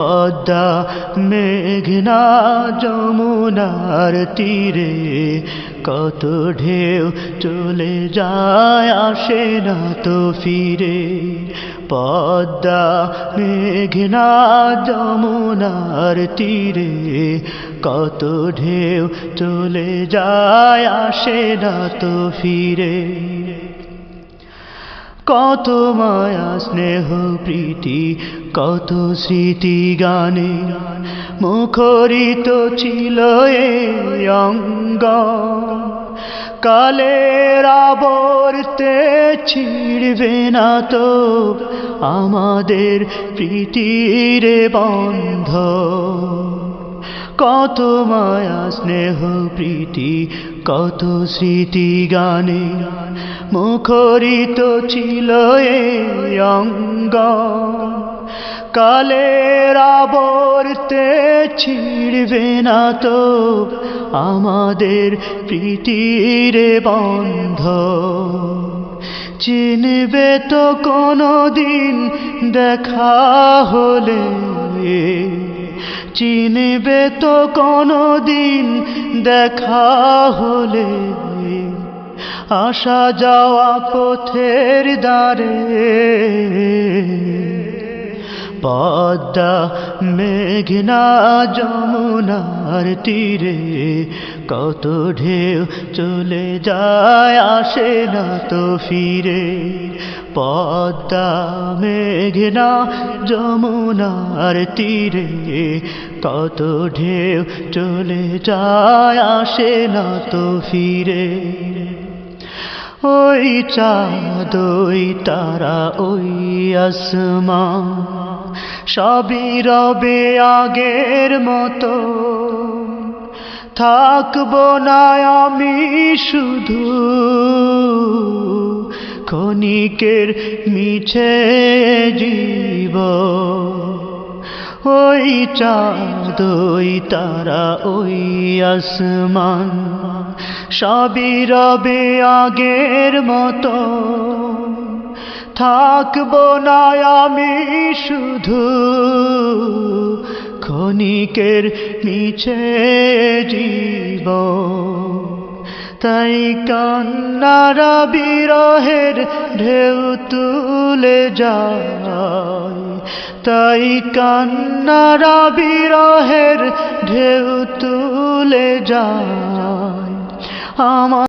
পদ্মা মেঘনা যমুনার তীরে কত ঢেউ চলে যায় আসে না তো ফিরে। পদ্মা মেঘনা যমুনার তীরে কত ঢেউ চলে যায় আসে না তো ফিরে। কত মায়া স্নেহ প্রীতি কত স্মৃতি গানে মুখরিত ছিল এই অঙ্গ। কালের আবর্তে ছিড়বে না তো আমাদের প্রীতির বন্ধ। কত মায়া স্নেহ প্রীতি কত স্মৃতি গানে মুখরিত ছিল এই অঙ্গ। কালের আবর্তে ছিড়বে না তো আমাদের প্রীতির বন্ধ। চিনবে তো কোনদিন দেখা হলে, চিনবে তো কোনদিন দেখা হলে আসা যাওয়া পথের দ্বারে। পদ্মা মেঘনা যমুনার তীরে কত ঢেউ চলে যায় আসে না তো ফিরে। পদ্মা মেঘনা যমুনার তীরে কত ঢেউ চলে যায় আসে না তো ফিরে। ওই চাঁদ ওই তারা ওই আসমান সবই রবে আগের মতো। থাকবো না আমি শুধু ক্ষণিকের মিছে জীবন। ওই চাঁদ ওই তারা ওই আসমান সবই রবে আগের মতো। থাকবো না আমি শুধু ক্ষণিকের মিছে জীবন। তাই কান্নারা বিরহের ঢেউ তুলে যায়, তাই কান্নারা বিরহের ঢেউ তুলে যায় আমার।